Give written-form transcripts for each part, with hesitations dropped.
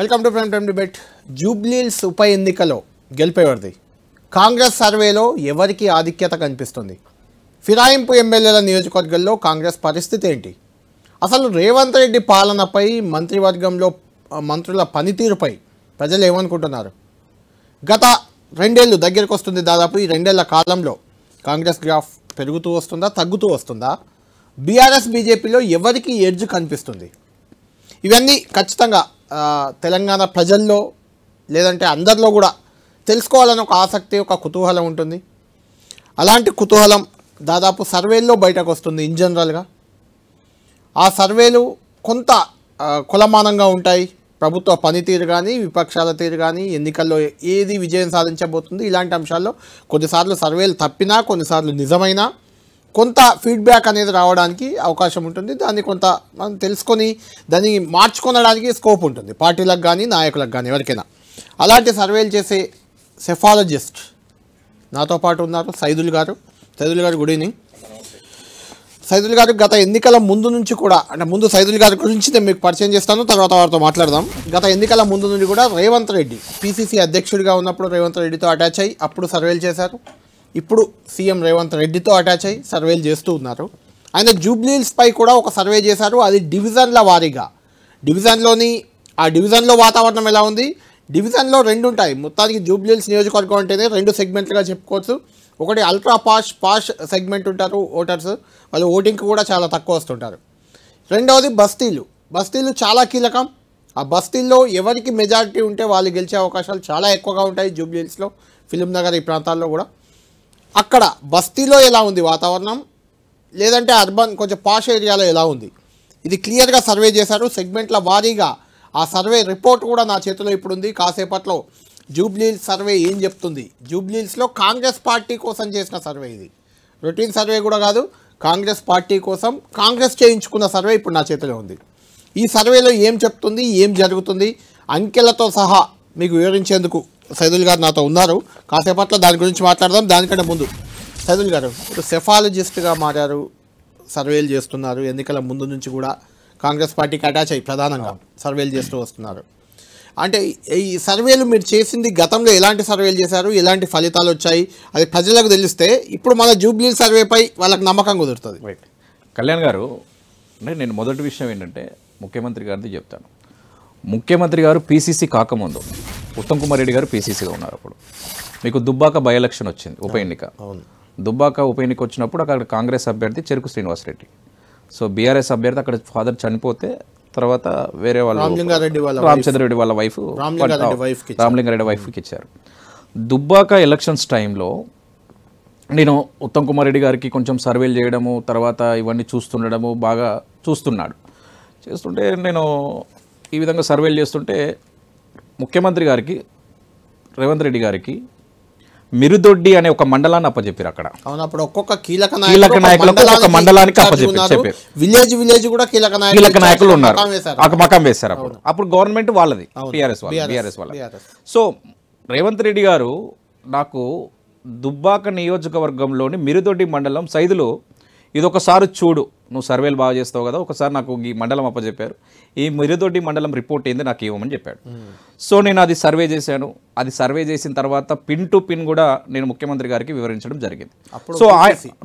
Welcome to prime time debate. Jubilee Hills ఉప ఎన్నికలో గెలిపేవారిది కాంగ్రెస్ సర్వేలో ఎవరికి ఆధిక్యత కనిపిస్తుంది? ఫిరాయింపు ఎమ్మెల్యేల నియోజకవర్గంలో కాంగ్రెస్ పరిస్థితి ఏంటి? అసలు రేవంత్ రెడ్డి పాలనపై మంత్రివర్గంలో మంత్రుల పనితీరుపై ప్రజలు ఏమనుకుంటున్నారు? గత రెండేళ్ళు దగ్గరకు వస్తుంది. దాదాపు ఈ రెండేళ్ల కాలంలో కాంగ్రెస్ గ్రాఫ్ పెరుగుతూ వస్తుందా, తగ్గుతూ వస్తుందా? బీఆర్ఎస్ బీజేపీలో ఎవరికి ఎడ్జ్ కనిపిస్తుంది? ఇవన్నీ ఖచ్చితంగా తెలంగాణ ప్రజల్లో లేదంటే అందరిలో కూడా తెలుసుకోవాలని ఒక ఆసక్తి, ఒక కుతూహలం ఉంటుంది. అలాంటి కుతూహలం దాదాపు సర్వేల్లో బయటకు వస్తుంది. ఇన్ జనరల్గా ఆ సర్వేలు కొంత కులమానంగా ఉంటాయి. ప్రభుత్వ పనితీరు కానీ, విపక్షాల తీరు కానీ, ఎన్నికల్లో ఏది విజయం సాధించబోతుంది, ఇలాంటి అంశాల్లో కొన్నిసార్లు సర్వేలు తప్పినా, కొన్నిసార్లు నిజమైనా కొంత ఫీడ్బ్యాక్ అనేది రావడానికి అవకాశం ఉంటుంది. దాన్ని కొంత మనం తెలుసుకొని దాన్ని మార్చుకొనడానికి స్కోప్ ఉంటుంది పార్టీలకు కానీ, నాయకులకు కానీ, ఎవరికైనా. అలాంటి సర్వేలు చేసే సెఫాలజిస్ట్ నాతో పాటు ఉన్నారు. సైదుల్ గారు. Good evening. సైదుల్ గారు, గత ఎన్నికల ముందు నుంచి కూడా, అంటే ముందు సైదుల్ గారి గురించి నేను మీకు పరిచయం చేస్తాను, తర్వాత వారితో మాట్లాడదాం. గత ఎన్నికల ముందు నుండి కూడా రేవంత్ రెడ్డి పీసీసీ అధ్యక్షుడిగా ఉన్నప్పుడు రేవంత్ రెడ్డితో అటాచ్ అయ్యి అప్పుడు సర్వేలు చేశారు. ఇప్పుడు సీఎం రేవంత్ రెడ్డితో అటాచ్ అయ్యి సర్వేలు చేస్తూ ఉన్నారు. ఆయన జూబ్లీహిల్స్ పై కూడా ఒక సర్వే చేశారు. అది డివిజన్ల వారీగా. ఆ డివిజన్లో వాతావరణం ఎలా ఉంది? డివిజన్లో రెండు ఉంటాయి. మొత్తానికి జూబ్లీహిల్స్ నియోజకవర్గం అంటేనే రెండు సెగ్మెంట్లుగా చెప్పుకోవచ్చు. ఒకటి అల్ట్రా పాష్ సెగ్మెంట్ ఉంటారు ఓటర్స్, వాళ్ళు ఓటింగ్కి కూడా చాలా తక్కువ వస్తుంటారు. రెండవది బస్తీలు చాలా కీలకం. ఆ బస్తీల్లో ఎవరికి మెజారిటీ ఉంటే వాళ్ళు గెలిచే అవకాశాలు చాలా ఎక్కువగా ఉంటాయి. జూబ్లీహిల్స్లో, ఫిలిం నగర్ ఈ ప్రాంతాల్లో కూడా. అక్కడ బస్తీలో ఎలా ఉంది వాతావరణం, లేదంటే అర్బన్ కొంచెం పాష్ ఏరియాలో ఎలా ఉంది, ఇది క్లియర్గా సర్వే చేశారు సెగ్మెంట్ల వారీగా. ఆ సర్వే రిపోర్ట్ కూడా నా చేతిలో ఇప్పుడు ఉంది. కాసేపట్లో జూబ్లీహిల్స్ సర్వే ఏం చెప్తుంది? జూబ్లీహిల్స్లో కాంగ్రెస్ పార్టీ కోసం చేసిన సర్వే ఇది. రొటీన్ సర్వే కూడా కాదు, కాంగ్రెస్ పార్టీ కోసం కాంగ్రెస్ చేయించుకున్న సర్వే ఇప్పుడు నా చేతిలో ఉంది. ఈ సర్వేలో ఏం చెప్తుంది, ఏం జరుగుతుంది, అంకెలతో సహా మీకు వివరించేందుకు సైదుల్ గారు నాతో ఉన్నారు. కాసేపట్లో దాని గురించి మాట్లాడదాం. దానికంటే ముందు సైదుల్ గారు, ఇప్పుడు సెఫాలజిస్ట్గా మారారు, సర్వేలు చేస్తున్నారు. ఎన్నికల ముందు నుంచి కూడా కాంగ్రెస్ పార్టీకి అటాచ్ అయ్యి ప్రధానంగా సర్వేలు చేస్తూ వస్తున్నారు. అంటే ఈ సర్వేలు మీరు చేసింది గతంలో ఎలాంటి సర్వేలు చేశారు, ఎలాంటి ఫలితాలు వచ్చాయి, అది ప్రజలకు తెలిస్తే ఇప్పుడు మన జూబ్లీహిల్స్ సర్వేపై వాళ్ళకి నమ్మకం కుదురుతుంది. రైట్. కళ్యాణ్ గారు, అంటే నేను మొదటి విషయం ఏంటంటే ముఖ్యమంత్రి గారిది చెప్తాను. ముఖ్యమంత్రి గారు పీసీసీ కాకముందు ఉత్తమ్ కుమార్ రెడ్డి గారు పీసీసీగా ఉన్నారు. అప్పుడు మీకు దుబ్బాక బై ఎలక్షన్ వచ్చింది, ఉప ఎన్నిక. దుబ్బాక ఉప ఎన్నిక వచ్చినప్పుడు అక్కడ కాంగ్రెస్ అభ్యర్థి చెరుకు శ్రీనివాసరెడ్డి. సో బీఆర్ఎస్ అభ్యర్థి అక్కడ ఫాదర్ చనిపోతే తర్వాత వేరే వాళ్ళు రామచంద్రరెడ్డి వాళ్ళ వైఫ్ రామలింగారెడ్డి వైఫ్కి ఇచ్చారు. దుబ్బాక ఎలక్షన్స్ టైంలో నేను ఉత్తమ్ కుమార్ రెడ్డి గారికి కొంచెం సర్వేలు చేయడము, తర్వాత ఇవన్నీ చూస్తుండడము బాగా చేస్తుంటే నేను ఈ విధంగా సర్వేలు చేస్తుంటే ముఖ్యమంత్రి గారికి రేవంత్ రెడ్డి గారికి మిరుదొడ్డి అనే ఒక మండలాన్ని అప్పచెప్పారు. అక్కడ అప్పుడు ఒక్కొక్క కీలక నాయకులకు ఒక మండలానికి అప్పచెప్పారు. విలేజ్ కూడా కీలక నాయకులు ఉన్నారు, మకం వేశారు. అప్పుడు గవర్నమెంట్ వాళ్ళది, బీఆర్ఎస్ వాళ్ళ. సో రేవంత్ రెడ్డి గారు నాకు దుబ్బాక నియోజకవర్గంలోని మిరుదొడ్డి మండలం సైదులో ఇదొకసారి చూడు, నువ్వు సర్వేలు బాగా చేస్తావు కదా, ఒకసారి నాకు ఈ మండలం అప్పచెప్పారు, ఈ మిరుదొడ్డి మండలం రిపోర్ట్ ఏంది నాకు ఇవ్వమని చెప్పాడు. సో నేను అది సర్వే చేశాను. అది సర్వే చేసిన తర్వాత పిన్ టు పిన్ కూడా నేను ముఖ్యమంత్రి గారికి వివరించడం జరిగింది. సో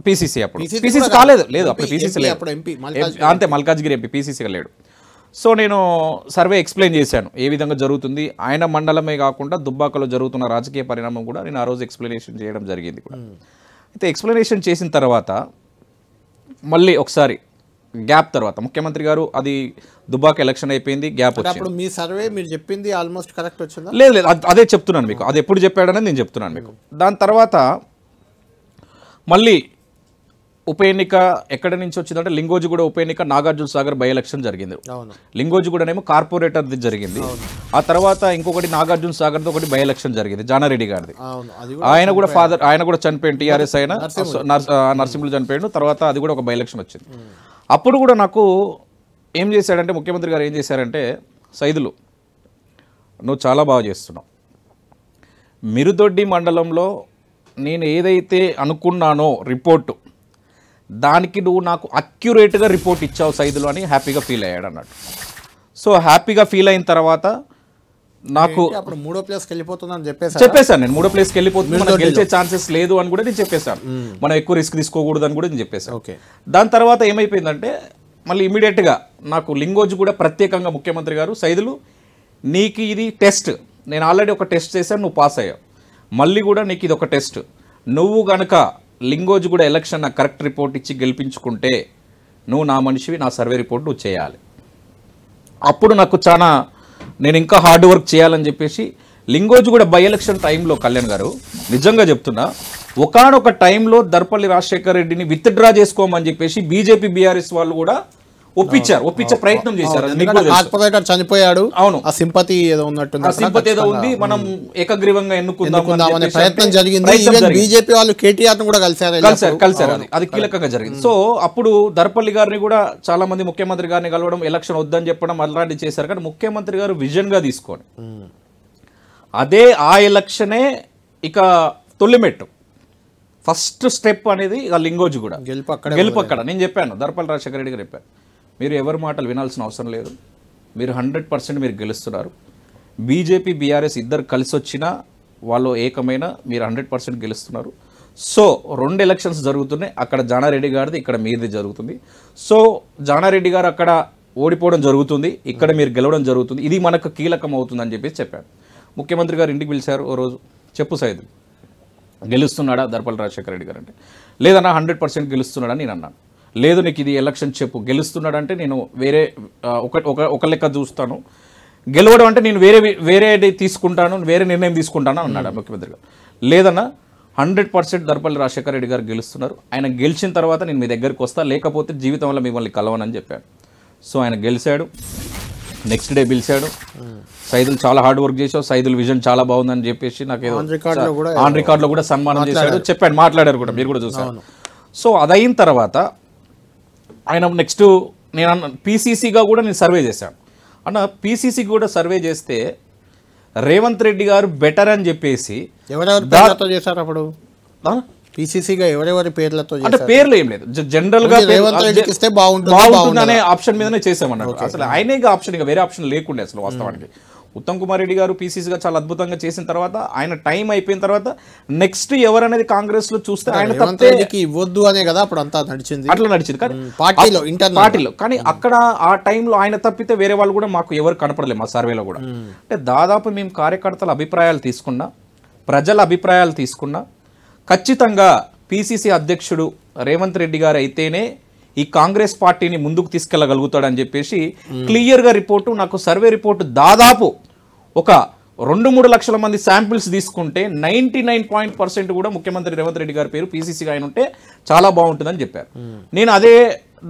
పీసీసీ పీసీసీ కాలేదు, అప్పుడు పీసీసీ లేదు, అంతే మల్కాజ్గిరి ఎంపీ, పీసీసీగా లేడు. సో నేను సర్వే ఎక్స్ప్లెయిన్ చేశాను ఏ విధంగా జరుగుతుంది. ఆయన మండలమే కాకుండా దుబ్బాకలో జరుగుతున్న రాజకీయ పరిణామం కూడా నేను ఆ రోజు ఎక్స్ప్లెనేషన్ చేయడం జరిగింది కూడా. అయితే ఎక్స్ప్లెనేషన్ చేసిన తర్వాత మళ్ళీ ఒకసారి గ్యాప్ తర్వాత ముఖ్యమంత్రి గారు, అది దుబ్బాక ఎలక్షన్ అయిపోయింది, గ్యాప్ వచ్చింది. మీ సర్వే మీరు చెప్పింది ఆల్మోస్ట్ కరెక్ట్ వచ్చిందా? లేదు, అదే చెప్తున్నాను మీకు, అది ఎప్పుడు చెప్పాడని నేను చెప్తున్నాను మీకు. దాని తర్వాత మళ్ళీ ఉప ఎన్నిక ఎక్కడి నుంచి వచ్చిందంటే లింగోజిగూడ ఉప ఎన్నిక, నాగార్జున సాగర్ బై ఎలక్షన్ జరిగింది. లింగోజిగూడనేమో కార్పొరేటర్ది జరిగింది. ఆ తర్వాత ఇంకొకటి నాగార్జున సాగర్ది ఒకటి బై ఎలక్షన్ జరిగింది, జానారెడ్డి గారిది. ఆయన కూడా చనిపోయింది, టీఆర్ఎస్ అయినా నరసింహులు చనిపోయాడు. తర్వాత అది కూడా ఒక బై ఎలక్షన్ వచ్చింది. అప్పుడు కూడా నాకు ఏం చేశాడంటే ముఖ్యమంత్రి గారు ఏం చేశారంటే, సైదులు నువ్వు చాలా బాగా చేస్తున్నావు, మిరుదొడ్డి మండలంలో నేను ఏదైతే అనుకున్నానో రిపోర్టు దానికి నువ్వు నాకు అక్యురేట్గా రిపోర్ట్ ఇచ్చావు సైదులు అని హ్యాపీగా ఫీల్ అయ్యాడు అన్నట్టు. సో హ్యాపీగా ఫీల్ అయిన తర్వాత నాకు అప్పుడు 3వ ప్లేస్కి వెళ్ళిపోతుందని చెప్పేశాను. నేను 3వ ప్లేస్కి వెళ్ళిపోతుంది, మనం గెలిచే ఛాన్సెస్ లేదు అని కూడా నేను చెప్పేశాను. మనం ఎక్కువ రిస్క్ తీసుకోకూడదు అని కూడా నేను చెప్పేశాను. దాని తర్వాత ఏమైపోయిందంటే మళ్ళీ ఇమీడియట్గా నాకు లింగోజ్ కూడా ప్రత్యేకంగా ముఖ్యమంత్రి గారు, సైదులు నీకు ఇది టెస్ట్, నేను ఆల్రెడీ ఒక టెస్ట్ చేశాను, నువ్వు పాస్ అయ్యావు, మళ్ళీ కూడా నీకు ఇది ఒక టెస్ట్, నువ్వు కనుక లింగోజ్ కూడా ఎలక్షన్ నాకు కరెక్ట్ రిపోర్ట్ ఇచ్చి గెలిపించుకుంటే నువ్వు నా మనిషివి, నా సర్వే రిపోర్ట్ నువ్వు చేయాలి. అప్పుడు నాకు చాలా నేను ఇంకా హార్డ్ వర్క్ చేయాలని చెప్పేసి లింగోజ్ కూడా బై ఎలక్షన్ టైంలో కళ్యాణ్ గారు నిజంగా చెప్తున్నా, ఒకానొక టైంలో దర్పల్లి రాజశేఖర్ రెడ్డిని విత్డ్రా చేసుకోమని చెప్పేసి బీజేపీ బీఆర్ఎస్ వాళ్ళు కూడా ఒప్పించే ప్రయత్నం చేశారు. చనిపోయాడు, అవును, ఆ సింపతి ఏదో ఉన్నట్టుంది, సింపతి ఏదో ఉంది, మనం ఏకగ్రీవంగా ఎన్నుకుందాం ప్రయత్నం జరిగింది. బీజేపీ వాళ్ళు కేటీఆర్ కూడా కలిశారు, అది కీలకంగా జరిగింది. సో అప్పుడు దర్పల్లి గారిని కూడా చాలా మంది ముఖ్యమంత్రి గారిని కలవడం, ఎలక్షన్ వద్దని చెప్పడం అలాంటివి చేశారు. కానీ ముఖ్యమంత్రి గారు విజన్ గా తీసుకొని అదే ఆ ఎలక్షనే ఇక తొలిమెట్టు, ఫస్ట్ స్టెప్ అనేది ఇక లింగోజ్ కూడా గెలుపు అక్కడ. నేను చెప్పాను, దర్పల్లి రాజశేఖర రెడ్డి గారు చెప్పాను, మీరు ఎవరి మాటలు వినాల్సిన అవసరం లేదు, మీరు 100% మీరు గెలుస్తున్నారు, బీజేపీ బీఆర్ఎస్ ఇద్దరు కలిసి వచ్చినా వాళ్ళు ఏకమైన మీరు 100% గెలుస్తున్నారు. సో 2 ఎలక్షన్స్ జరుగుతున్నాయి, అక్కడ జానారెడ్డి గారిది, ఇక్కడ మీది జరుగుతుంది. సో జానారెడ్డి గారు అక్కడ ఓడిపోవడం జరుగుతుంది, ఇక్కడ మీరు గెలవడం జరుగుతుంది, ఇది మనకు కీలకం అవుతుందని చెప్పేసి చెప్పాను. ముఖ్యమంత్రి గారు ఇంటికి పిలిచారు ఓ రోజు, చెప్పు సైదు గెలుస్తున్నాడా దర్పల్లి రాజశేఖర రెడ్డి గారు అంటే, లేదన్నా 100% గెలుస్తున్నాడని నేను అన్నాను. లేదు నీకు ఇది ఎలక్షన్ చెప్పు, గెలుస్తున్నాడంటే నేను వేరే ఒక లెక్క చూస్తాను, గెలవడం అంటే నేను వేరే తీసుకుంటాను, వేరే నిర్ణయం తీసుకుంటాను అన్నాడు ముఖ్యమంత్రి గారు. లేదన్నా 100% దర్పల్లి రాజశేఖర రెడ్డి గారు గెలుస్తున్నారు, ఆయన గెలిచిన తర్వాత నేను మీ దగ్గరికి వస్తా, లేకపోతే జీవితం వల్ల మిమ్మల్ని కలవనని చెప్పాను. సో ఆయన గెలిచాడు, నెక్స్ట్ డే పిలిచాడు, సైదులు చాలా హార్డ్ వర్క్ చేసావు, సైదులు విజన్ చాలా బాగుందని చెప్పేసి నాకు ఏదో ఆన్ రికార్డులో కూడా సన్మానం చేశాడు, చెప్పాడు, మాట్లాడారు కూడా, మీరు కూడా చూసారు. సో అదయిన తర్వాత ఆయన నెక్స్ట్ నేను పీసీసీగా కూడా నేను సర్వే చేశాను అన్న. పీసీసీకి కూడా సర్వే చేస్తే రేవంత్ రెడ్డి గారు బెటర్ అని చెప్పేసి చేశారు అప్పుడు పీసీసీగా ఎవరెవరి పేర్లతో, అంటే పేర్లు ఏం లేదు, జనరల్ గా బాగుంటుంది అనే ఆప్షన్ మీదనే చేసామన్నారు. అసలు ఆయనే ఆప్షన్, ఇక వేరే ఆప్షన్ లేకుండే అసలు వాస్తవానికి. ఉత్తమ్ కుమార్ రెడ్డి గారు పీసీసీగా చాలా అద్భుతంగా చేసిన తర్వాత ఆయన టైం అయిపోయిన తర్వాత నెక్స్ట్ ఎవరనేది కాంగ్రెస్ లో చూస్తే ఆయన ఇవ్వద్దు అనే కదా అప్పుడు అంతా నడిచింది, అట్లా నడిచింది. కానీ పార్టీలో కానీ అక్కడ ఆ టైంలో ఆయన తప్పితే వేరే వాళ్ళు కూడా మాకు ఎవరు కనపడలేదు మా సర్వేలో కూడా. అంటే దాదాపు మేము కార్యకర్తల అభిప్రాయాలు తీసుకున్నా, ప్రజల అభిప్రాయాలు తీసుకున్నా, ఖచ్చితంగా పీసీసీ అధ్యక్షుడు రేవంత్ రెడ్డి గారు అయితేనే ఈ కాంగ్రెస్ పార్టీని ముందుకు తీసుకెళ్లగలుగుతాడని చెప్పేసి క్లియర్గా రిపోర్టు, నాకు సర్వే రిపోర్టు దాదాపు ఒక 2-3 లక్షల మంది శాంపిల్స్ తీసుకుంటే 99% కూడా ముఖ్యమంత్రి రేవంత్ రెడ్డి గారి పేరు పీసీసీగా ఆయన ఉంటే చాలా బాగుంటుందని చెప్పారు. నేను అదే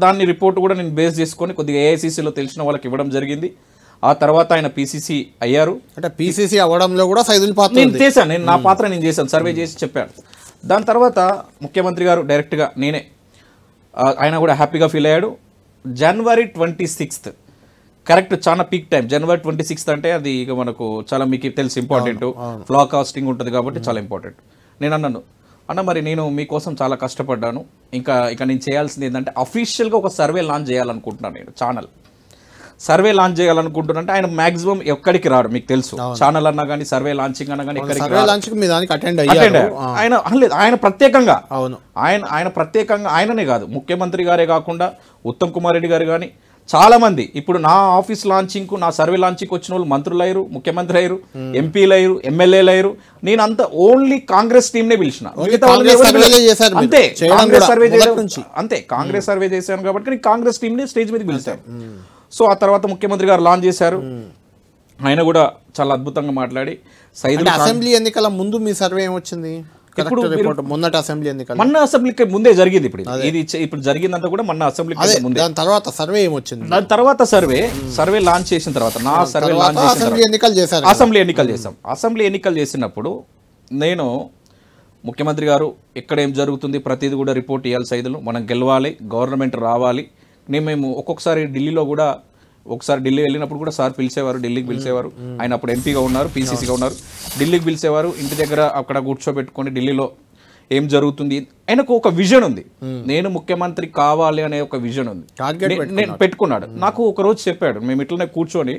దాన్ని రిపోర్ట్ కూడా నేను బేస్ చేసుకొని కొద్దిగా ఏఐసీసీలో తెలిసిన వాళ్ళకి ఇవ్వడం జరిగింది. ఆ తర్వాత ఆయన పీసీసీ అయ్యారు. అంటే పీసీసీ అవ్వడంలో కూడా సైదుల పాత్ర నేను చేశాను, నేను నా పాత్ర నేను చేశాను, సర్వే చేసి చెప్పాను. దాని తర్వాత ముఖ్యమంత్రి గారు డైరెక్ట్గా నేనే, ఆయన కూడా హ్యాపీగా ఫీల్ అయ్యాడు. జనవరి 26 కరెక్ట్, చాలా పీక్ టైం. జనవరి 26 అంటే అది ఇక మనకు చాలా మీకు తెలిసి ఇంపార్టెంట్, ఫ్లాగ్ కాస్టింగ్ ఉంటుంది కాబట్టి చాలా ఇంపార్టెంట్. నేను అన్నాను, అన్న మరి నేను మీకోసం చాలా కష్టపడ్డాను, ఇక నేను చేయాల్సింది ఏంటంటే అఫీషియల్గా ఒక సర్వే లాంచ్ చేయాలనుకుంటున్నాను, నేను ఛానల్ సర్వే లాంచ్ చేయాలనుకుంటున్నా. అంటే ఆయన మాక్సిమం ఎక్కడికి రాడు, మీకు తెలుసు, ఛానల్ అన్నా కానీ సర్వే లాంచింగ్ అన్నా కానీ ఆయన ప్రత్యేకంగా, ఆయన ప్రత్యేకంగా, ఆయననే కాదు ముఖ్యమంత్రి గారే కాకుండా ఉత్తమ్ కుమార్ రెడ్డి గారు కానీ చాలా మంది ఇప్పుడు నా ఆఫీస్ లాంచింగ్ కు, నా సర్వే లాంచింగ్ వచ్చిన వాళ్ళు మంత్రులు అయ్యారు, ముఖ్యమంత్రి అయ్యారు, ఎంపీలు అయ్యారు, ఎమ్మెల్యేలు అయ్యారు. నేను అంత ఓన్లీ కాంగ్రెస్ టీమ్ నే పిలిచిన, అంతే కాంగ్రెస్ సర్వే అంతే కాంగ్రెస్ సర్వే చేశాను కాబట్టి కాంగ్రెస్ టీమ్ ని స్టేజ్ మీద పిలిచాను. సో ఆ తర్వాత ముఖ్యమంత్రి గారు లాంచ్ చేశారు, ఆయన కూడా చాలా అద్భుతంగా మాట్లాడి సైదులు. అసెంబ్లీ ఎన్నికల ముందు మీ సర్వే ఏమొచ్చింది? మొన్న అసెంబ్లీ ఎన్నికలు, మొన్న అసెంబ్లీకి ముందే జరిగింది. ఇప్పుడు జరిగిందంతా కూడా మొన్న అసెంబ్లీకి ముందే. దాని తర్వాత సర్వే ఏమొచ్చింది? దాని తర్వాత సర్వే లాంచ్ చేసిన తర్వాత, నా సర్వే లాంచ్ చేసిన అసెంబ్లీ ఎన్నికలు చేశారు. అసెంబ్లీ ఎన్నికలు చేసాం. అసెంబ్లీ ఎన్నికలు చేసినప్పుడు నేను ముఖ్యమంత్రి గారు ఎక్కడ ఏం జరుగుతుంది ప్రతిదీ కూడా రిపోర్ట్ ఇవ్వాలి, సైదులు మనం గెలవాలి, గవర్నమెంట్ రావాలి. మేము ఒక్కొక్కసారి ఢిల్లీలో కూడా, ఒకసారి ఢిల్లీ వెళ్ళినప్పుడు కూడా సార్ పిలిచేవారు, ఢిల్లీకి పిలిచేవారు. ఆయన అప్పుడు ఎంపీగా ఉన్నారు, పీసీసీగా ఉన్నారు, ఢిల్లీకి పిలిచేవారు. ఇంటి దగ్గర అక్కడ కూర్చోబెట్టుకొని ఢిల్లీలో ఏం జరుగుతుంది, ఆయనకు ఒక విజన్ ఉంది, నేను ముఖ్యమంత్రి కావాలి అనే ఒక విజన్ ఉంది, నేను పెట్టుకున్నాడు. నాకు ఒక రోజు చెప్పాడు, మేము ఇట్లనే కూర్చొని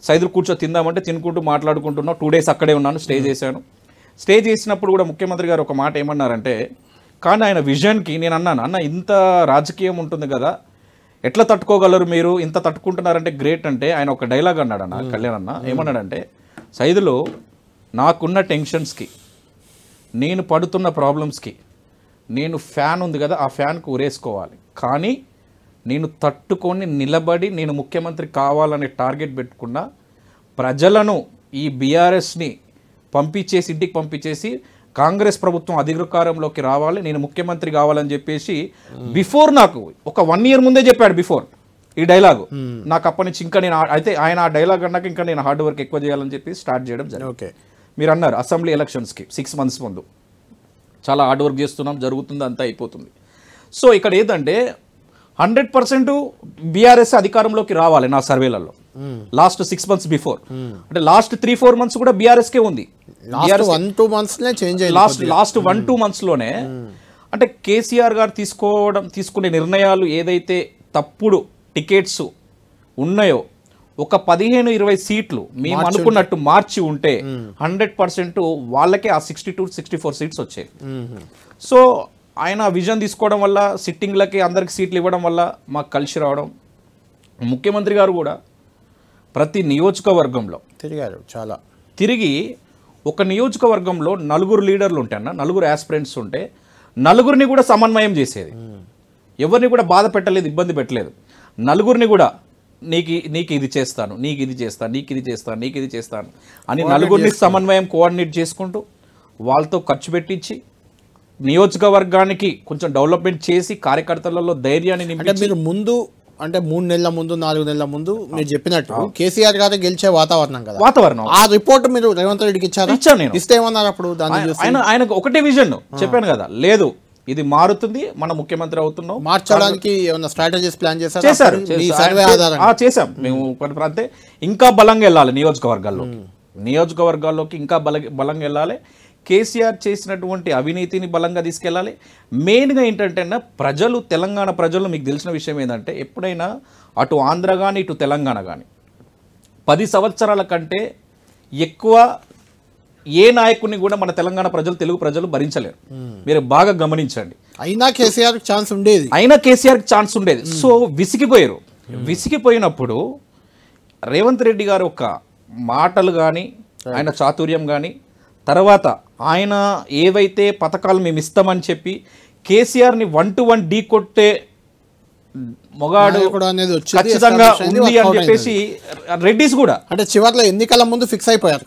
సైదులు కూర్చో తిందామంటే తినుకుంటూ మాట్లాడుకుంటున్నాం. 2 days అక్కడే ఉన్నాను, స్టే చేశాను. స్టే చేసినప్పుడు కూడా ముఖ్యమంత్రి గారు ఒక మాట ఏమన్నారంటే, కానీ ఆయన విజన్కి నేను అన్నాను, అన్న ఇంత రాజకీయం ఉంటుంది కదా, ఎట్లా తట్టుకోగలరు మీరు, ఇంత తట్టుకుంటున్నారంటే గ్రేట్ అంటే ఆయన ఒక డైలాగ్ అన్నాడు అన్న, కళ్యాణ్ అన్న ఏమన్నాడంటే, సైదులు నాకున్న టెన్షన్స్కి, నేను పడుతున్న ప్రాబ్లమ్స్కి నేను ఫ్యాన్ ఉంది కదా ఆ ఫ్యాన్కి ఉరేసుకోవాలి, కానీ నేను తట్టుకొని నిలబడి నేను ముఖ్యమంత్రి కావాలనే టార్గెట్ పెట్టుకున్నా, ప్రజలను ఈ బీఆర్ఎస్ని పంపించేసి ఇంటికి పంపించేసి కాంగ్రెస్ ప్రభుత్వం అధికారంలోకి రావాలి, నేను ముఖ్యమంత్రి కావాలని చెప్పేసి బిఫోర్ నాకు ఒక 1 year ముందే చెప్పాడు బిఫోర్ ఈ డైలాగు. నాకు అప్పటి నుంచి ఇంకా నేను అయితే ఆయన ఆ డైలాగ్ అన్నాక ఇంకా నేను హార్డ్ వర్క్ ఎక్కువ చేయాలని చెప్పి స్టార్ట్ చేయడం జరిగింది. ఓకే, మీరు అన్నారు అసెంబ్లీ ఎలక్షన్స్కి 6 months ముందు చాలా హార్డ్ వర్క్ చేస్తున్నాం, జరుగుతుంది, అంతా అయిపోతుంది. సో ఇక్కడ ఏంటంటే 100% బీఆర్ఎస్ అధికారంలోకి రావాలి నా సర్వేలలో. లాస్ట్ 6 months బిఫోర్ అంటే లాస్ట్ 3-4 months కూడా బీఆర్ఎస్కే ఉంది. లాస్ట్ 1-2 months లాస్ట్ 1-2 months లోనే అంటే కేసీఆర్ గారు తీసుకునే నిర్ణయాలు ఏదైతే తప్పుడు టికెట్స్ ఉన్నాయో ఒక 15-20 సీట్లు మేము అనుకున్నట్టు మార్చి ఉంటే 100% వాళ్ళకే ఆ 62-64 సీట్స్ వచ్చాయి. సో ఆయన విజన్ తీసుకోవడం వల్ల సిట్టింగ్లకి అందరికి సీట్లు ఇవ్వడం వల్ల మాకు కలిసి రావడం, ముఖ్యమంత్రి గారు కూడా ప్రతి నియోజకవర్గంలో తిరిగి ఒక నియోజకవర్గంలో 4 లీడర్లు ఉంటే అన్న, 4 ఆస్పిరెంట్స్ ఉంటే 4 కూడా సమన్వయం చేసేది, ఎవరిని కూడా బాధ పెట్టలేదు, ఇబ్బంది పెట్టలేదు. 4 కూడా నీకు ఇది చేస్తాను, నీకు ఇది చేస్తాను, నీకు ఇది చేస్తాను, నీకు ఇది చేస్తాను అని 4 సమన్వయం కోఆర్డినేట్ చేసుకుంటూ వాళ్ళతో ఖర్చు పెట్టించి నియోజకవర్గానికి కొంచెం డెవలప్మెంట్ చేసి కార్యకర్తలలో ధైర్యాన్ని నింపి. మీరు ముందు అంటే 3 నెలల ముందు 4 నెలల ముందు మీరు చెప్పినట్టు కేసీఆర్ గారు గెలిచే వాతావరణం కదా, వాతావరణం ఆ రిపోర్ట్ మీరు రేవంత్ రెడ్డికి ఇచ్చాను. నేను ఇస్తే ఏమన్నారు అప్పుడు? ఆయనకు ఒకటే విజన్ చెప్పాను కదా, లేదు ఇది మారుతుంది, మన ముఖ్యమంత్రి అవుతున్నాం, మార్చడానికి ఏమన్నా స్ట్రాటజీస్ ప్లాన్ చేశారు? చేశాం మేము. అంతే, ఇంకా బలంగా వెళ్ళాలి నియోజకవర్గాల్లోకి ఇంకా బలంగా వెళ్ళాలి. కేసీఆర్ చేసినటువంటి అవినీతిని బలంగా తీసుకెళ్ళాలి. మెయిన్గా ఏంటంటే ప్రజలు, తెలంగాణ ప్రజలు, మీకు తెలిసిన విషయం ఏంటంటే ఎప్పుడైనా అటు ఆంధ్ర కానీ ఇటు తెలంగాణ కానీ 10 సంవత్సరాల కంటే ఎక్కువ ఏ నాయకుడిని కూడా మన తెలంగాణ ప్రజలు, తెలుగు ప్రజలు భరించలేరు. మీరు బాగా గమనించండి. అయినా కేసీఆర్ ఛాన్స్ ఉండేది. సో విసిగిపోయారు. విసిగిపోయినప్పుడు రేవంత్ రెడ్డి గారు ఒక మాటలు కానీ, ఆయన చాతుర్యం కానీ, తర్వాత ఆయన ఏవైతే పథకాలు మేము ఇస్తామని చెప్పి కేసీఆర్ని 1-to-1 ఢీ కొట్టే మొగాడు ఖచ్చితంగా ఉంది అని చెప్పేసి రెడ్డిస్ కూడా అంటే చివర్లో ఎన్నికల ముందు ఫిక్స్ అయిపోయారు.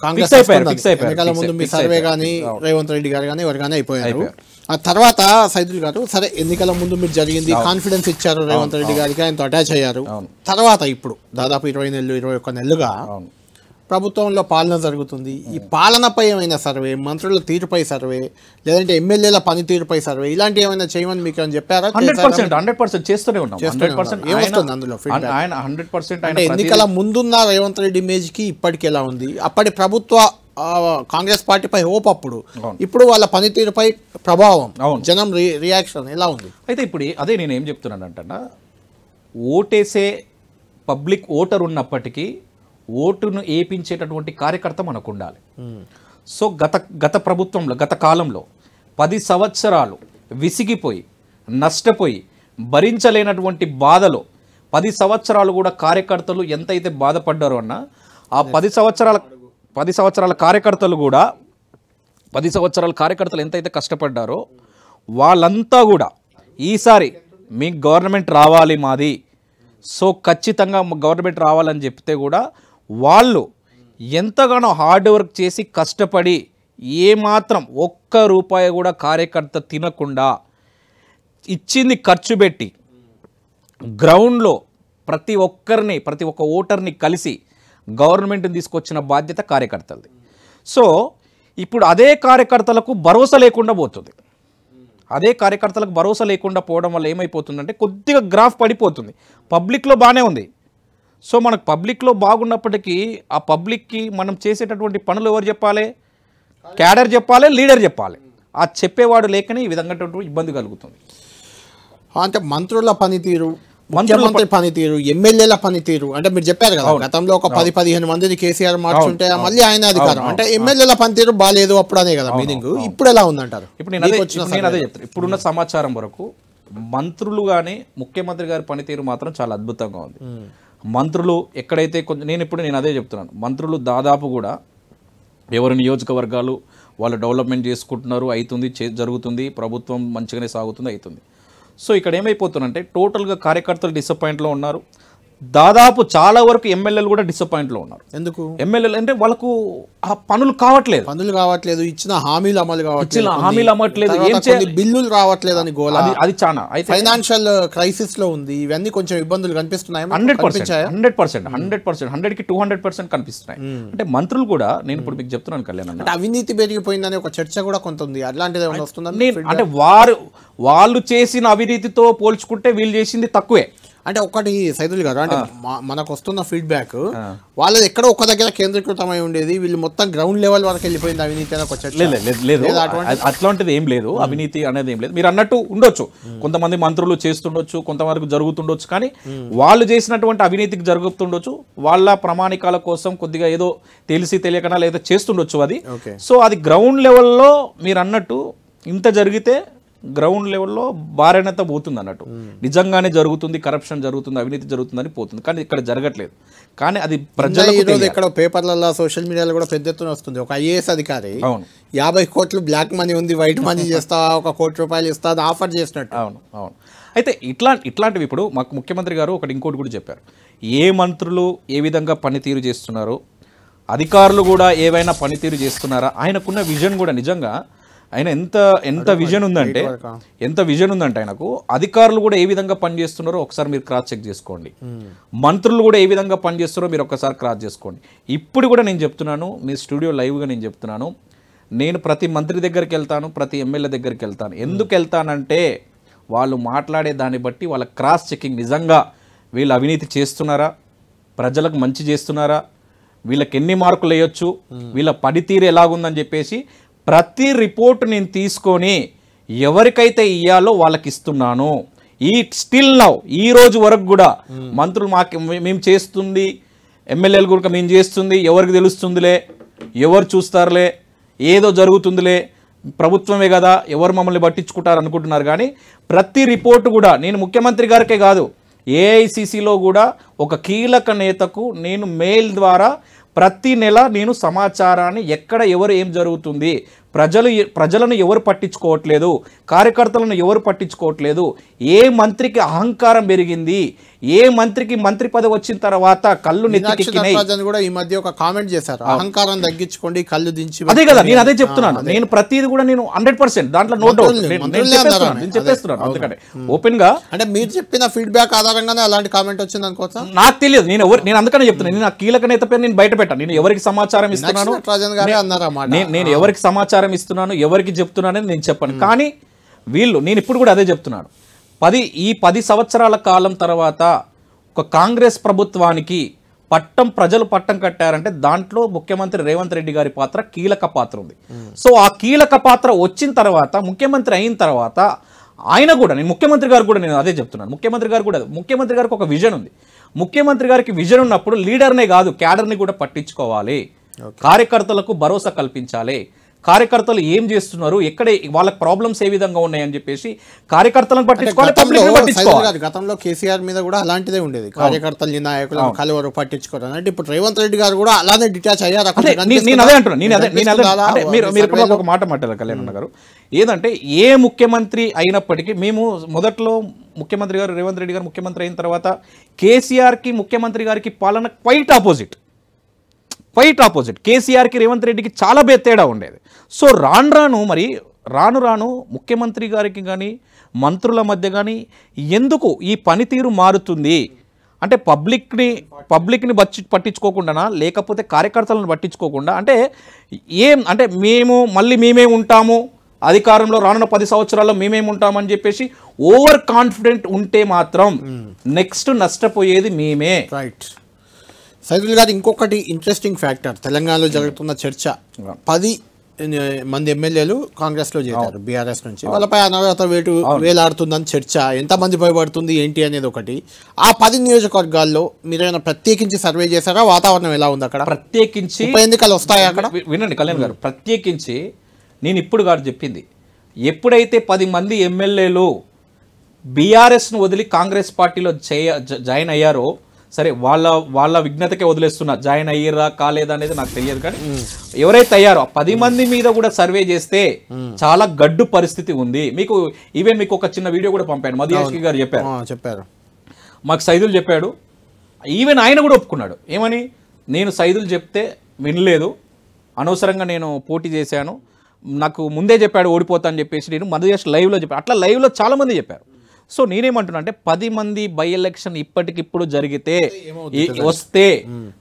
ఎన్నికల ముందు మీ సర్వే కానీ రేవంత్ రెడ్డి గారు కానీ ఎవరు కానీ అయిపోయారు. ఆ తర్వాత సైదుల్ గారు సరే ఎన్నికల ముందు మీరు జరిగింది కాన్ఫిడెన్స్ ఇచ్చారు రేవంత్ రెడ్డి గారికి, ఆయనతో అటాచ్ అయ్యారు. తర్వాత ఇప్పుడు దాదాపు 20 నెలలు 21 నెలలుగా ప్రభుత్వంలో పాలన జరుగుతుంది. ఈ పాలనపై ఏమైనా సర్వే, మంత్రుల తీరుపై సర్వే, లేదంటే ఎమ్మెల్యేల పనితీరుపై సర్వే ఇలాంటి ఏమైనా చేయమని మీకు అని చెప్పారా? 100% చేస్తూనే ఉన్నాం. అందులో ఆయన 100% అంటే ఎన్నికల ముందున్న రేవంత్ రెడ్డి ఇమేజ్ కి ఇప్పటికి ఎలా ఉంది? అప్పటి ప్రభుత్వ కాంగ్రెస్ పార్టీపై హోప్ అప్పుడు, ఇప్పుడు వాళ్ళ పనితీరుపై ప్రభావం, జనం రియాక్షన్ ఎలా ఉంది? అయితే ఇప్పుడు అదే నేను ఏం చెప్తున్నానంటన్నా, ఓటేసే పబ్లిక్ ఓటర్ ఉన్నప్పటికీ ఓటును ఏపించేటటువంటి కార్యకర్త మనకు ఉండాలి. సో గత ప్రభుత్వంలో, గత కాలంలో 10 సంవత్సరాలు విసిగిపోయి నష్టపోయి భరించలేనటువంటి బాధలో 10 సంవత్సరాలు కూడా కార్యకర్తలు ఎంతైతే బాధపడ్డారో అన్న, ఆ 10 సంవత్సరాల కార్యకర్తలు కూడా 10 సంవత్సరాల కార్యకర్తలు ఎంతైతే కష్టపడ్డారో వాళ్ళంతా కూడా ఈసారి మీకు గవర్నమెంట్ రావాలి మాది, సో ఖచ్చితంగా గవర్నమెంట్ రావాలని చెప్తే కూడా వాళ్ళు ఎంతగానో హార్డ్ వర్క్ చేసి కష్టపడి ఏమాత్రం ₹1 కూడా కార్యకర్త తినకుండా ఇచ్చింది ఖర్చు పెట్టి గ్రౌండ్లో ప్రతి ఒక్క ఓటర్ని కలిసి గవర్నమెంట్ని తీసుకొచ్చిన బాధ్యత కార్యకర్తలది. సో ఇప్పుడు అదే కార్యకర్తలకు భరోసా లేకుండా పోతుంది. అదే కార్యకర్తలకు భరోసా లేకుండా పోవడం వల్ల ఏమైపోతుందంటే కొద్దిగా గ్రాఫ్ పడిపోతుంది. పబ్లిక్లో బాగానే ఉంది. సో మనకు పబ్లిక్లో బాగున్నప్పటికీ ఆ పబ్లిక్కి మనం చేసేటటువంటి పనులు ఎవరు చెప్పాలి? క్యాడర్ చెప్పాలి, లీడర్ చెప్పాలి. ఆ చెప్పేవాడు లేకనే ఈ విధంగా ఇబ్బంది కలుగుతుంది. అంటే మంత్రుల పనితీరు, ముఖ్యమంత్రి పనితీరు, ఎమ్మెల్యేల పనితీరు అంటే మీరు చెప్పారు కదా గతంలో ఒక 10-15 మందిని కేసీఆర్ మార్చుంటే మళ్ళీ ఆయన అధికారం అంటే ఎమ్మెల్యేల పనితీరు బాగాలేదు అప్పుడు అనే కదా మీనింగ్. ఇప్పుడు ఎలా ఉందంటారు? ఇప్పుడు నేను అదే చెప్తాను. ఇప్పుడున్న సమాచారం వరకు మంత్రులు కానీ ముఖ్యమంత్రి గారి పనితీరు మాత్రం చాలా అద్భుతంగా ఉంది. మంత్రులు ఎక్కడైతే కొంచెం నేను అదే చెప్తున్నాను, మంత్రులు దాదాపు కూడా ఎవరి నియోజకవర్గాలు వాళ్ళు డెవలప్మెంట్ చేసుకుంటున్నారు, అవుతుంది, జరుగుతుంది, ప్రభుత్వం మంచిగానే సాగుతుంది, అవుతుంది. సో ఇక్కడ ఏమైపోతుందంటే టోటల్గా కార్యకర్తలు డిసప్పాయింట్లో ఉన్నారు. దాదాపు చాలా వరకు ఎమ్మెల్యేలు కూడా డిసప్పాయింట్లో ఉన్నారు. ఎందుకు? ఎమ్మెల్యేలు అంటే వాళ్ళకు ఆ పనులు కావట్లేదు, ఇచ్చిన హామీలు అమలు అవ్వట్లేదు, బిల్లులు రావట్లేదు అని గోల. అది చాలా ఫైనాన్షియల్ క్రైసిస్ లో ఉంది. ఇవన్నీ కొంచెం ఇబ్బందులు కనిపిస్తున్నాయి. 100%, 100కి 200% కనిపిస్తున్నాయి. అంటే మంత్రులు కూడా, నేను ఇప్పుడు మీకు చెప్తున్నాను కళ్యాణ్ అన్న, అవినీతి పెరిగిపోయిందని ఒక చర్చ కూడా కొంత ఉంది. అట్లాంటిది ఏమైనా వస్తుందని అంటే వాళ్ళు చేసిన అవినీతితో పోల్చుకుంటే వీళ్ళు చేసింది తక్కువే. అంటే ఒకటి సైదుల్ గారు, అంటే మనకు వస్తున్న ఫీడ్బ్యాక్ వాళ్ళది ఎక్కడో ఒక దగ్గర కేంద్రీకృతమై ఉండేది, వీళ్ళు మొత్తం గ్రౌండ్ లెవెల్ వరకు వెళ్ళిపోయింది అవినీతి అని ఒక చర్చ. లేదు, అట్లాంటిది ఏం లేదు, అవినీతి అనేది ఏం లేదు. మీరు అన్నట్టు ఉండొచ్చు, కొంతమంది మంత్రులు చేస్తుండొచ్చు, కొంతవరకు జరుగుతుండొచ్చు, కానీ వాళ్ళు చేసినటువంటి అవినీతికి జరుగుతుండొచ్చు, వాళ్ళ ప్రామాణికాల కోసం కొద్దిగా ఏదో తెలిసి తెలియకనా లేదా చేస్తుండొచ్చు అది. సో అది గ్రౌండ్ లెవెల్లో మీరు అన్నట్టు ఇంత జరిగితే గ్రౌండ్ లెవెల్లో భార్యనత పోతుంది అన్నట్టు, నిజంగానే జరుగుతుంది, కరప్షన్ జరుగుతుంది, అవినీతి జరుగుతుందని పోతుంది, కానీ ఇక్కడ జరగట్లేదు. కానీ అది ప్రజలకు ఇక్కడ పేపర్లలో సోషల్ మీడియాలో కూడా పెద్ద ఎత్తున వస్తుంది. ఒక ఐఏఎస్ అధికారి 50 కోట్లు బ్లాక్ మనీ ఉంది, వైట్ మనీ చేస్తా, 1 కోటి రూపాయలు ఇస్తా అని ఆఫర్ చేసినట్టు. అవును. అయితే ఇట్లాంటివి ఇప్పుడు మాకు ముఖ్యమంత్రి గారు ఇంకోటి కూడా చెప్పారు, ఏ మంత్రులు ఏ విధంగా పనితీరు చేస్తున్నారు, అధికారులు కూడా ఏవైనా పనితీరు చేస్తున్నారా, ఆయనకున్న విజన్ కూడా నిజంగా ఆయన ఎంత విజన్ ఉందంటే ఆయనకు అధికారులు కూడా ఏ విధంగా పనిచేస్తున్నారో ఒకసారి మీరు క్రాస్ చెక్ చేసుకోండి, మంత్రులు కూడా ఏ విధంగా పనిచేస్తున్నారో మీరు ఒకసారి క్రాస్ చేసుకోండి. ఇప్పుడు కూడా నేను చెప్తున్నాను, మీ స్టూడియో లైవ్గా నేను చెప్తున్నాను, నేను ప్రతి మంత్రి దగ్గరికి వెళ్తాను, ప్రతి ఎమ్మెల్యే దగ్గరికి వెళ్తాను. ఎందుకు వెళ్తానంటే వాళ్ళు మాట్లాడే దాన్ని బట్టి వాళ్ళ క్రాస్ చెకింగ్, నిజంగా వీళ్ళు అవినీతి చేస్తున్నారా, ప్రజలకు మంచి చేస్తున్నారా, వీళ్ళకి ఎన్ని మార్కులు వేయొచ్చు, వీళ్ళ పనితీరు ఎలాగుందని చెప్పేసి ప్రతి రిపోర్ట్ నేను తీసుకొని ఎవరికైతే ఇయ్యాలో వాళ్ళకి ఇస్తున్నాను. స్టిల్ నౌ ఈ రోజు వరకు కూడా మంత్రులు మేము చేస్తుంది, ఎమ్మెల్యేలు కూడా మేము చేస్తుంది, ఎవరికి తెలుస్తుందిలే, ఎవరు చూస్తారులే, ఏదో జరుగుతుందిలే, ప్రభుత్వమే కదా, ఎవరు మమ్మల్ని పట్టించుకుంటారు అనుకుంటున్నారు. కానీ ప్రతి రిపోర్టు కూడా నేను ముఖ్యమంత్రి గారికే కాదు, ఏఐసిసిలో కూడా ఒక కీలక నేతకు నేను మెయిల్ ద్వారా ప్రతి నెల నేను సమాచారాన్ని ఎక్కడ ఎవరు ఏం జరుగుతుంది, ప్రజలను ఎవరు పట్టించుకోవట్లేదు, కార్యకర్తలను ఎవరు పట్టించుకోవట్లేదు, ఏ మంత్రికి అహంకారం పెరిగింది, ఏ మంత్రికి మంత్రి పదవి వచ్చిన తర్వాత కళ్ళు నెత్తికెక్కినాయి. కూడా ఈ మధ్య ఒక కామెంట్ చేశారు, అహంకారం తగ్గించుకోండి, కళ్ళు దించి. అదే కదా, నేను అదే చెప్తున్నాను. నేను ప్రతిది కూడా నేను 100% దాంట్లో నో డౌట్ నేను చెప్పేస్తున్నాను. ఎందుకంటే ఓపెన్ గా, అంటే మీరు చెప్పిన ఫీడ్బ్యాక్ ఆధారంగానే అలాంటి కామెంట్ వచ్చింది అనుకోవచ్చా? నాకు తెలియదు, నేను అందుకనే చెప్తున్నాను. నేను ఆ కీలక నేత పేరు నేను బయట పెట్టాను. నేను ఎవరికి సమాచారం ఇస్తున్నాను, నేను ఎవరికి సమాచారం ఇస్తున్నాను, ఎవరికి చెప్తున్నానని నేను చెప్పాను. కానీ నేను ఇప్పుడు కూడా అదే చెప్తున్నాను, ఈ 10 సంవత్సరాల కాలం తర్వాత ఒక కాంగ్రెస్ ప్రభుత్వానికి ప్రజలు పట్టం కట్టారంటే దాంట్లో ముఖ్యమంత్రి రేవంత్ రెడ్డి గారి పాత్ర కీలక పాత్ర ఉంది. సో ఆ కీలక పాత్ర వచ్చిన తర్వాత, ముఖ్యమంత్రి అయిన తర్వాత ఆయన కూడా, ముఖ్యమంత్రి గారికి అదే చెప్తున్నాను, ముఖ్యమంత్రి గారికి ఒక విజన్ ఉంది. ముఖ్యమంత్రి గారికి విజన్ ఉన్నప్పుడు లీడర్నే కాదు, క్యాడర్ని కూడా పట్టించుకోవాలి, కార్యకర్తలకు భరోసా కల్పించాలి, కార్యకర్తలు ఏం చేస్తున్నారు, ఎక్కడ వాళ్ళ ప్రాబ్లమ్స్ ఏ విధంగా ఉన్నాయని చెప్పేసి కార్యకర్తలను పట్టించుకోవాలి. గతంలో కేసీఆర్ మీద కూడా అలాంటిదే ఉండేది, కార్యకర్తలు నాయకులను కలవరు పట్టించుకోవడం. అంటే ఇప్పుడు రేవంత్ రెడ్డి గారు కూడా అలానే డిటాచ్ అయ్యారు. నేను అదే అంటున్నాను. మీరు ఒక మాట మాట్లాడారు కళ్యాణ్ గారు, ఏదంటే ఏ ముఖ్యమంత్రి అయినప్పటికీ మేము మొదట్లో ముఖ్యమంత్రి గారు రేవంత్ రెడ్డి గారు ముఖ్యమంత్రి అయిన తర్వాత కేసీఆర్కి ముఖ్యమంత్రి గారికి పాలన క్వైట్ ఆపోజిట్. కేసీఆర్కి రేవంత్ రెడ్డికి చాలా తేడా ఉండేది. సో రాను ముఖ్యమంత్రి గారికి కానీ మంత్రుల మధ్య కానీ ఎందుకు ఈ పనితీరు మారుతుంది అంటే పబ్లిక్ని పట్టించుకోకుండా, లేకపోతే కార్యకర్తలను పట్టించుకోకుండా, అంటే మేమే ఉంటాము అధికారంలో, రానున్న 10 సంవత్సరాల్లో మేమేమి ఉంటామని చెప్పేసి ఓవర్ కాన్ఫిడెంట్ ఉంటే మాత్రం నెక్స్ట్ నష్టపోయేది మేమే. రైట్ సైదుల్ గారు, ఇంకొకటి ఇంట్రెస్టింగ్ ఫ్యాక్టర్ తెలంగాణలో జరుగుతున్న చర్చ, 10 మంది ఎమ్మెల్యేలు కాంగ్రెస్లో చేరారు బీఆర్ఎస్ నుంచి. వాళ్ళపై అనర్హత వేలాడుతుందని చర్చ, ఎంతమంది పైబడుతుంది ఏంటి అనేది ఒకటి. ఆ 10 నియోజకవర్గాల్లో మీరేమైనా ప్రత్యేకించి సర్వే చేశారా? వాతావరణం ఎలా ఉంది అక్కడ? ప్రత్యేకించి ఉప ఎన్నికలు వస్తాయి అక్కడ? వినండి కళ్యాణ్ గారు, ప్రత్యేకించి నేను ఇప్పుడు గారు చెప్పింది, ఎప్పుడైతే 10 మంది ఎమ్మెల్యేలు బీఆర్ఎస్ను వదిలి కాంగ్రెస్ పార్టీలో జాయిన్ అయ్యారో, సరే వాళ్ళ విజ్ఞతకే వదిలేస్తున్నా, జాయిన్ అయ్యారా కాలేదా అనేది నాకు తెలియదు, కానీ ఎవరైతే అయ్యారో 10 మంది మీద కూడా సర్వే చేస్తే చాలా గడ్డు పరిస్థితి ఉంది. మీకు ఈవెన్ మీకు ఒక చిన్న వీడియో కూడా పంపాను, మధుయాష్కి గారు చెప్పారు, మాకు సైదులు చెప్పాడు. ఈవెన్ ఆయన కూడా ఒప్పుకున్నాడు, ఏమని, నేను సైదులు చెప్తే వినలేదు, అనవసరంగా నేను పోటీ చేశాను, నాకు ముందే చెప్పాడు ఓడిపోతా అని చెప్పేసి, నేను మధుయాష్ లైవ్లో చెప్పాను. అట్లా లైవ్లో చాలా మంది చెప్పారు. సో నేనేమంటున్నా అంటే 10 మంది బై ఎలక్షన్ ఇప్పటికిప్పుడు జరిగితే వస్తే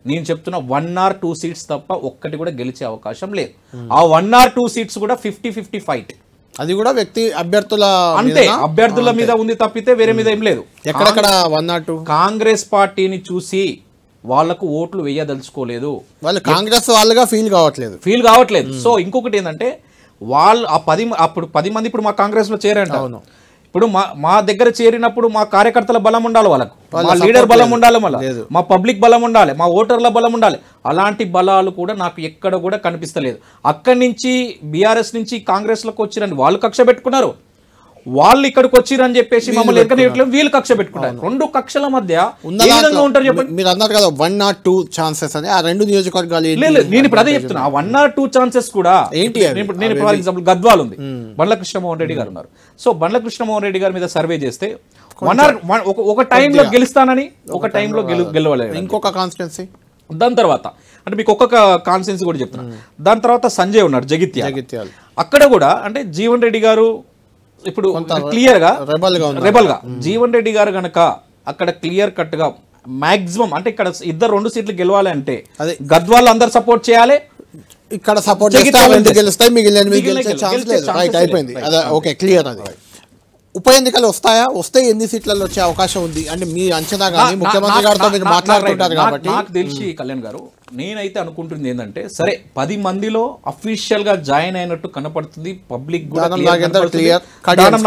నేను చెప్తున్నా 1 or 2 సీట్స్ తప్ప ఒక్కటి కూడా గెలిచే అవకాశం లేదు. ఆ 1 or 2 సీట్స్ కూడా 50-50 ఫైట్, అది కూడా వ్యక్తి అభ్యర్థుల అంతే, అభ్యర్థుల మీద ఉంది తప్పితే వేరే మీద ఏం లేదు. ఎక్కడెక్కడ 1 or 2 కాంగ్రెస్ పార్టీని చూసి వాళ్ళకు ఓట్లు వేయదలుచుకోలేదు, వాళ్ళు కాంగ్రెస్ వాళ్ళుగా ఫీల్ కావట్లేదు. సో ఇంకొకటి ఏంటంటే వాళ్ళు ఆ 10 మంది ఇప్పుడు మా కాంగ్రెస్ లో చేరంట. ఇప్పుడు మా దగ్గర చేరినప్పుడు మా కార్యకర్తల బలం ఉండాలి, వాళ్ళకు మా లీడర్ బలం ఉండాలి, మా పబ్లిక్ బలం ఉండాలి, మా ఓటర్ల బలం ఉండాలి. అలాంటి బలాలు కూడా నాకు ఎక్కడ కూడా కనిపిస్తలేదు. అక్కడి నుంచి బీఆర్ఎస్ నుంచి కాంగ్రెస్ లకు వచ్చిరని వాళ్ళు కక్ష పెట్టుకున్నారు, వాళ్ళు ఇక్కడికి వచ్చిరని చెప్పేసి మమ్మల్ని ఎక్కడెట్లేదు, వీళ్ళు కక్ష పెట్టుకుంటారు. 2 కక్షల మధ్య ఉంటారు చెప్పండి. మీరు అన్నారు కదా 1 or 2 ఛాన్సెస్ అని, ఆ 2 నియోజకవర్గాలు నేను ఇప్పుడు అదే చెప్తున్నా. 1 or 2 ఛాన్సెస్ కూడా ఏంటి? నేను ఫర్ ఎగ్జాంపుల్ గద్వాల్ ఉంది, బండ్ల కృష్ణమోహన్ రెడ్డి గారు ఉన్నారు. సో బండ్ల కృష్ణమోహన్ రెడ్డి గారి మీద సర్వే చేస్తే ఒక టైంలో గెలుస్తానని, ఒక టైంలో గెలవలేదు. ఇంకొక కాన్స్టిట్యున్సీ, దాని తర్వాత అంటే మీకు ఒక్కొక్క కాన్స్టిట్యున్సీ కూడా చెప్తున్నా. దాని తర్వాత సంజయ్ ఉన్నారు జగిత్యాల, అక్కడ కూడా అంటే జీవన్ రెడ్డి గారు ఇప్పుడు క్లియర్ గా రెబల్ గా జీవన్ రెడ్డి గారు గనక అక్కడ క్లియర్ కట్ గా మాక్సిమం అంటే ఇక్కడ 2 సీట్లు గెలవాలి అంటే గద్వాల్ అందరు సపోర్ట్ చేయాలి, ఇక్కడ సపోర్ట్ గెలుస్తాయి, అయిపోయింది. Okay, clear. అది ఉప ఎన్నికలు వస్తాయా? వస్తే ఎన్ని సీట్లలో వచ్చే అవకాశం ఉంది అంటే మీ అంచనా? కానీ ముఖ్యమంత్రి గారితో మీరు మాట్లాడుతుంటారు కాబట్టి నాకు తెలిసి కళ్యాణ్ గారు, నేనైతే అనుకుంటుంది ఏంటంటే, సరే 10 మందిలో అఫీషియల్ గా జాయిన్ అయినట్టు కనపడుతుంది పబ్లిక్ కూడా,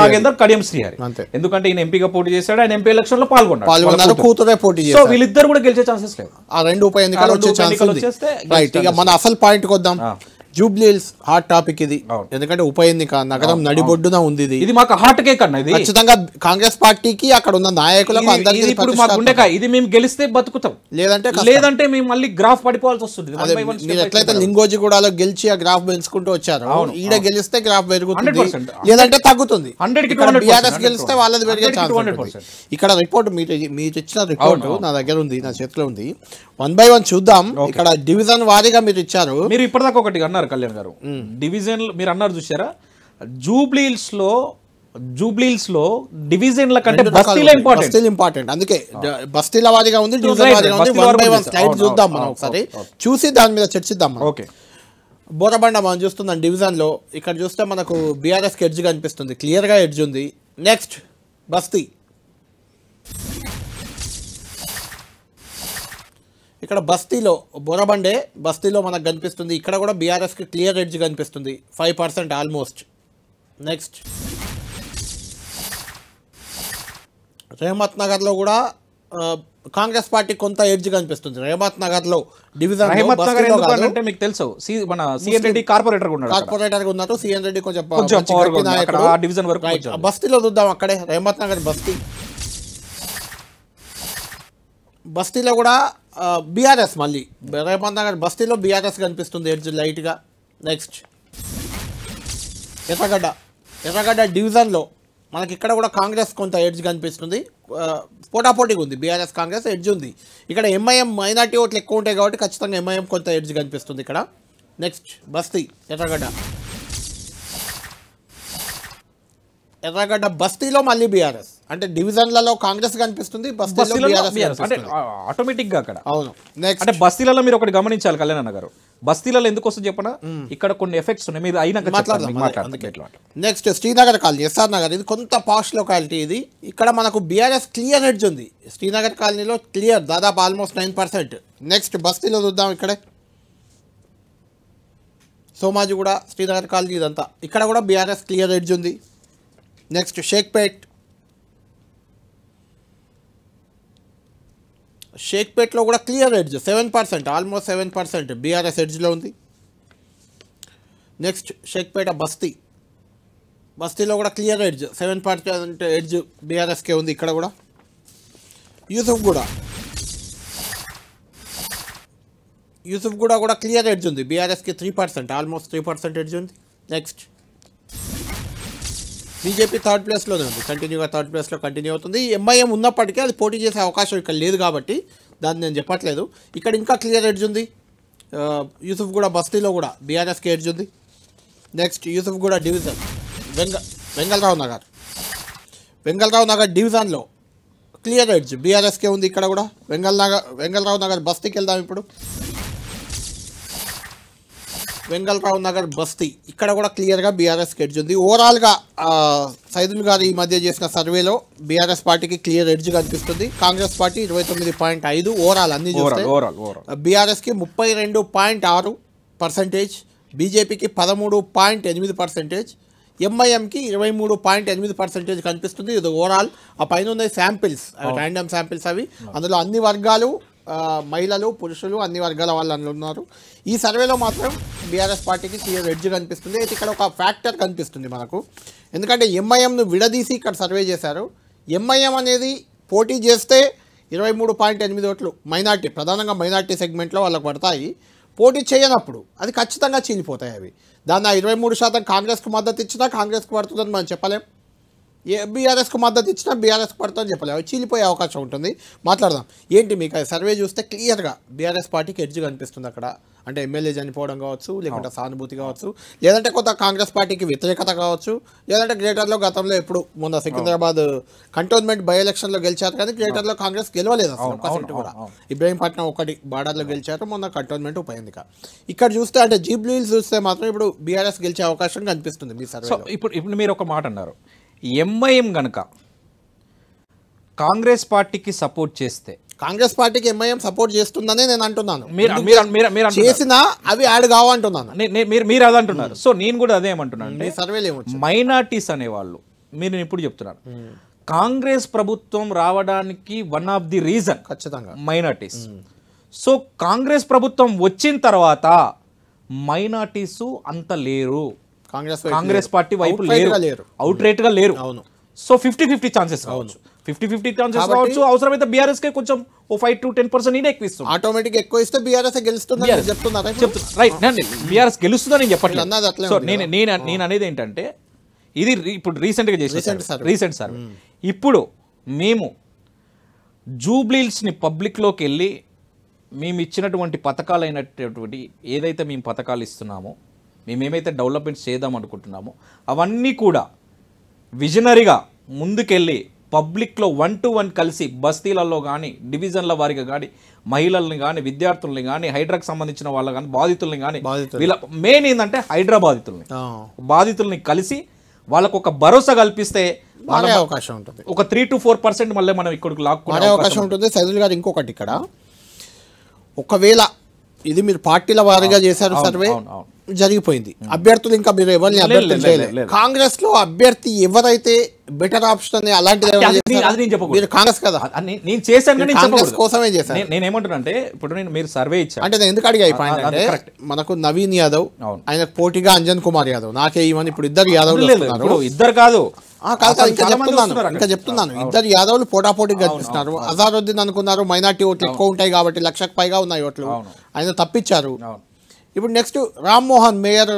నాగేందర్ కడియం శ్రీహరి, ఎందుకంటే ఈయన ఎంపీగా పోటీ చేశాడు, ఆయన ఎంపీ ఎలక్షన్ లో పాల్గొన్నారు, కూతురే పోటీ చేశారు. సో వీళ్ళిద్దరు కూడా గెలిచే ఛాన్సెస్ లేవు. ఆ 2 ఉప ఎన్నికలు వచ్చేస్తే రైట్. ఇక మన అసలు పాయింట్కి వద్దాం. జూబ్లీహిల్స్ హాట్ టాపిక్ ఇది, ఎందుకంటే ఉప ఎన్నిక నగరం నడిబొడ్డున ఉంది. ఇది మాకు హాట్ కేక్ అన్న, ఇది ఖచ్చితంగా కాంగ్రెస్ పార్టీకి అక్కడ ఉన్న నాయకులకు అందరికీ ఇది మేము గెలిస్తే బతుకుతాం, లేదంటే మేము మళ్ళీ గ్రాఫ్ పడిపోవాల్సి వస్తుంది. మీరు ఎట్లయితే లింగోజిగూడలో గెలిచి ఆ గ్రాఫ్ పెంచుకుంటూ వచ్చారు, ఈడ గెలిస్తే గ్రాఫ్ పెరుగుతుంది, లేదంటే తగ్గుతుంది. బీఆర్ఎస్ గెలిస్తే వాళ్ళది పెరిగే ఛాన్స్. ఇక్కడ రిపోర్ట్ మీరు ఇచ్చిన రిపోర్ట్ నా దగ్గర ఉంది, నా చేతిలో ఉంది. 1 by 1 చూద్దాం. ఇక్కడ డివిజన్ వారీగా మీరు ఇచ్చారు. మీరు ఇప్పటిదాకా ఒకటి అన్నారు కళ్యాణ్ గారు, డివిజన్ మీరు అన్నారు చూసారా, జూబ్లీహిల్స్ లో డివిజన్ల కంటే బస్తీల ఇంపార్టెంట్. అందుకే బస్తీల వారీగా ఉంది, డివిజన్ వారీగా ఉంది. 1 by 1 స్లైడ్ చూద్దాం మనం ఒకసారి, చూసి దాని మీద చర్చిద్దాం. ఓకే, బోరబండ మనం చూస్తున్నాం డివిజన్ లో. ఇక్కడ చూస్తే మనకు బీఆర్ఎస్ కి ఎడ్జ్ కనిపిస్తుంది, క్లియర్ గా ఎడ్జ్ ఉంది. నెక్స్ట్ బస్తీ, ఇక్కడ బస్తీలో బోరబండే బస్తీలో మనకు కనిపిస్తుంది. ఇక్కడ కూడా బీఆర్ఎస్కి క్లియర్ ఎడ్జ్ కనిపిస్తుంది, 5% ఆల్మోస్ట్. నెక్స్ట్ రేమత్ నగర్లో కూడా కాంగ్రెస్ పార్టీ కొంత ఎడ్జ్ కనిపిస్తుంది. రేమత్ నగర్లో డివిజన్ అంటే మీకు తెలుసు మన సిఎన్ రెడ్డి కార్పొరేటర్ ఉన్నారు. సిఎన్ రెడ్డి కొంచెం డివిజన్ వరకు. బస్తీలో చూద్దాం, అక్కడే రేమత్ నగర్ బస్తీలో కూడా బీఆర్ఎస్, మళ్ళీ రేమత్ నగర్ బస్తీలో బీఆర్ఎస్ కనిపిస్తుంది ఎడ్జ్ లైట్గా. నెక్స్ట్ ఎర్రగడ్డ డివిజన్లో మనకి ఇక్కడ కూడా కాంగ్రెస్ కొంత ఎడ్జ్ కనిపిస్తుంది, పోటాపోటీగా ఉంది. బీఆర్ఎస్ కాంగ్రెస్ ఎడ్జ్ ఉంది. ఇక్కడ ఎంఐఎం మైనార్టీ ఓట్లు ఎక్కువ ఉంటాయి కాబట్టి ఖచ్చితంగా ఎంఐఎం కొంత ఎడ్జ్ కనిపిస్తుంది ఇక్కడ. నెక్స్ట్ బస్తీ ఎర్రగడ్డ బస్తీలో మళ్ళీ బీఆర్ఎస్, అంటే డివిజన్లలో కాంగ్రెస్ కనిపిస్తుంది, బస్తీలో బీఆర్ఎస్ అంటే ఆటోమేటిక్ గా అక్కడ. అవును. నెక్స్ట్ అంటే బస్తీలలో మీరు ఒకటి గమనించాలి కళ్యాణ్ అన్న గారు, బస్తీలలో ఎందుకు వస్తుంది చెప్పనా, ఇక్కడ కొన్ని ఎఫెక్ట్స్ ఉన్నాయి, మీరు అయినా మాట్లాడతాం. Next Srinagar colony, SR Nagar, ఇది కొంత పాష్ లొకాలిటీ. ఇది ఇక్కడ మనకు బీఆర్ఎస్ క్లియర్ ఎడ్జ్ ఉంది. శ్రీనగర్ కాలనీలో క్లియర్, దాదాపు ఆల్మోస్ట్ 9%. నెక్స్ట్ బస్తీలో చూద్దాం, ఇక్కడే సోమాజిగూడ, శ్రీనగర్ కాలనీ ఇదంతా ఇక్కడ కూడా బీఆర్ఎస్ క్లియర్ ఎడ్జ్ ఉంది. నెక్స్ట్ షేక్పేట్లో కూడా క్లియర్ ఎడ్జ్ 7%, ఆల్మోస్ట్ 7% బీఆర్ఎస్ ఎడ్జ్లో ఉంది. నెక్స్ట్ షేక్పేట బస్తీలో కూడా క్లియర్ ఎడ్జ్ 7% ఎడ్జ్ బీఆర్ఎస్కే ఉంది. ఇక్కడ కూడా యూసుఫ్గూడ కూడా క్లియర్ ఎడ్జ్ ఉంది, బీఆర్ఎస్కి 3%, ఆల్మోస్ట్ 3% ఎడ్జ్ ఉంది. నెక్స్ట్ బీజేపీ థర్డ్ ప్లేస్లోనే ఉంది, కంటిన్యూగా థర్డ్ ప్లేస్లో కంటిన్యూ అవుతుంది. ఎంఐఎం ఉన్నప్పటికీ అది పోటీ చేసే అవకాశం ఇక్కడ లేదు కాబట్టి దాన్ని నేను చెప్పట్లేదు. ఇక్కడ ఇంకా క్లియర్ ఎడ్జ్ ఉంది. యూసుఫ్గూడ బస్తీలో కూడా బీఆర్ఎస్కి ఎడ్జ్ ఉంది. నెక్స్ట్ యూసుఫ్గూడ డివిజన్ వెంగళరావు నగర్ డివిజన్లో క్లియర్ ఎడ్జ్ బీఆర్ఎస్కే ఉంది. ఇక్కడ కూడా వెంగళరావు నగర్ బస్తీకి వెళ్దాం. ఇప్పుడు వెంగళరావు నగర్ బస్తీ ఇక్కడ కూడా క్లియర్గా బీఆర్ఎస్కి ఎడ్జ్ ఉంది. ఓవరాల్గా సైదుల్ గారు ఈ మధ్య చేసిన సర్వేలో బీఆర్ఎస్ పార్టీకి క్లియర్ ఎడ్జ్ కనిపిస్తుంది. కాంగ్రెస్ పార్టీ 29.5 ఓవరాల్ అన్ని చూస్తే, బీఆర్ఎస్కి 32.6%, బీజేపీకి 13.8%, ఎంఐఎంకి 23.8% కనిపిస్తుంది. ఇది ఓవరాల్. ఆ పైన ఉన్న శాంపిల్స్, ర్యాండమ్ శాంపిల్స్ అవి. అందులో అన్ని వర్గాలు, మహిళలు, పురుషులు, అన్ని వర్గాల వాళ్ళు అందులో ఉన్నారు. ఈ సర్వేలో మాత్రం బీఆర్ఎస్ పార్టీకి క్లియర్ ఎడ్జ్ కనిపిస్తుంది. అయితే ఇక్కడ ఒక ఫ్యాక్టర్ కనిపిస్తుంది మనకు, ఎందుకంటే ఎంఐఎంను విడదీసి ఇక్కడ సర్వే చేశారు. ఎంఐఎం అనేది పోటీ చేస్తే 23.8 ఓట్లు మైనార్టీ, ప్రధానంగా మైనార్టీ సెగ్మెంట్లో వాళ్ళకు పడతాయి. పోటీ చేయనప్పుడు అది ఖచ్చితంగా చీలిపోతాయి అవి. దాన్ని 23% కాంగ్రెస్కు మద్దతు ఇచ్చినా కాంగ్రెస్కు పడుతుందని మనం చెప్పలేం, బీఆర్ఎస్కు మద్దతు ఇచ్చినా బీఆర్ఎస్కు పడుతుందని చెప్పలేం, అవి చీలిపోయే అవకాశం ఉంటుంది. మాట్లాడదాం. ఏంటి మీకు సర్వే చూస్తే క్లియర్గా బీఆర్ఎస్ పార్టీకి ఎడ్జ్ కనిపిస్తుంది అక్కడ. అంటే ఎమ్మెల్యే చనిపోవడం కావచ్చు, లేకుంటే సానుభూతి కావచ్చు, లేదంటే కొంత కాంగ్రెస్ పార్టీకి వ్యతిరేకత కావచ్చు, లేదంటే గ్రేటర్లో గతంలో ఎప్పుడు మొన్న సికింద్రాబాద్ కంటోన్మెంట్ బై ఎలక్షన్లో గెలిచారు, కానీ గ్రేటర్లో కాంగ్రెస్ గెలవలేదు అసలు 1% కూడా. ఇబ్రహీంపట్నం ఒకటి బార్డర్లో గెలిచారు, మొన్న కంటోన్మెంట్ ఉప ఎన్నిక. ఇక్కడ చూస్తే అంటే జూబ్లీ హిల్స్ చూస్తే మాత్రం ఇప్పుడు బీఆర్ఎస్ గెలిచే అవకాశం కనిపిస్తుంది మీ సర్వే. ఇప్పుడు మీరు ఒక మాట అన్నారు, ఎంఐఎం గనక కాంగ్రెస్ పార్టీకి సపోర్ట్ చేస్తే, కాంగ్రెస్ పార్టీకి ఎంఐఎం సపోర్ట్ చేస్తుందనే నేను అంటున్నాను. చేసినా అవి యాడ్ కావంటున్నాను, మీరు అదే అంటున్నారు. సో నేను కూడా అదే ఏమంటున్నాను, సర్వేలు మైనార్టీస్ అనేవాళ్ళు, మీరు ఇప్పుడు చెప్తున్నారు కాంగ్రెస్ ప్రభుత్వం రావడానికి వన్ ఆఫ్ ది రీజన్ ఖచ్చితంగా మైనార్టీస్. సో కాంగ్రెస్ ప్రభుత్వం వచ్చిన తర్వాత మైనార్టీస్ అంత లేరు, కాంగ్రెస్ పార్టీ వైపు లేరు, అవుట్ రేట్ గా లేరు. సో 50-50 ఛాన్సెస్ కావచ్చు, 50-50 ఛాన్సెస్ కావచ్చు. అవసరమైతే బీఆర్ఎస్ కే కొంచెం 5 to 10% ఎక్కువ ఇస్తుంది, ఆటోమేటిక్ ఎక్కువ ఇస్తే బీఆర్ఎస్ గెలుస్తుంది చెప్తున్నారు. రైట్, బీఆర్ఎస్ గెలుస్తుందని చెప్పట్లేదు. సో నేను అనేది ఏంటంటే, ఇది ఇప్పుడు రీసెంట్గా చేసిన రీసెంట్ సర్వే. ఇప్పుడు మేము జూబ్లీహిల్స్ని పబ్లిక్లోకి వెళ్ళి మేము ఇచ్చినటువంటి పథకాలైనటువంటి ఏదైతే మేము పథకాలు ఇస్తున్నామో, మేమేమైతే డెవలప్మెంట్స్ చేద్దాం అనుకుంటున్నామో అవన్నీ కూడా విజనరీగా ముందుకెళ్ళి పబ్లిక్లో 1-to-1 కలిసి బస్తీలలో కానీ, డివిజన్ల వారిగా కానీ, మహిళల్ని కానీ, విద్యార్థుల్ని కానీ, హైడ్రాకి సంబంధించిన వాళ్ళ కానీ, బాధితుల్ని కానీ, వీళ్ళ మెయిన్ ఏంటంటే హైడ్రా బాధితుల్ని కలిసి వాళ్ళకు ఒక భరోసా కల్పిస్తే అవకాశం ఉంటుంది. ఒక 3 to 4% మళ్ళీ మనం ఇక్కడికి లాక్కునే అవకాశం ఉంటుంది. సైదుల్ గారు ఇంకొకటి, ఇక్కడ ఒకవేళ ఇది మీరు పార్టీల వారీగా చేశారు సర్వే, జరిగిపోయింది. అభ్యర్థులు ఇంకా మీరు ఎవరిని అభ్యర్థులు చేయలేదు. కాంగ్రెస్ లో అభ్యర్థి ఎవరైతే బెటర్ ఆప్షన్ అని అలాంటిది మీరు కాంగ్రెస్ కదా, నేను చేశాను కాంగ్రెస్ కోసమే చేశాను. నేనేమంటున్నా అంటే, ఇప్పుడు మీరు సర్వే ఇచ్చాను అంటే నేను ఎందుకు అడిగా ఈ పాయింట్ అంటే, మనకు నవీన్ యాదవ్, ఆయనకు పోటీగా అంజన్ కుమార్ యాదవ్, నాకే ఇవన్నీ ఇప్పుడు ఇద్దరు యాదవ్ ఇద్దరు కాదు ఇంకా చెప్తున్నాను ఇద్దరు యాదవ్లు పోటాపోటీగా కనిపిస్తున్నారు. అజారుద్దీన్ అనుకున్నారు మైనార్టీ ఓట్లు ఎక్కువ ఉంటాయి కాబట్టి 1,00,000కు పైగా ఉన్నాయి ఓట్లు, ఆయన తప్పించారు. ఇప్పుడు నెక్స్ట్ రామ్మోహన్ మేయర్,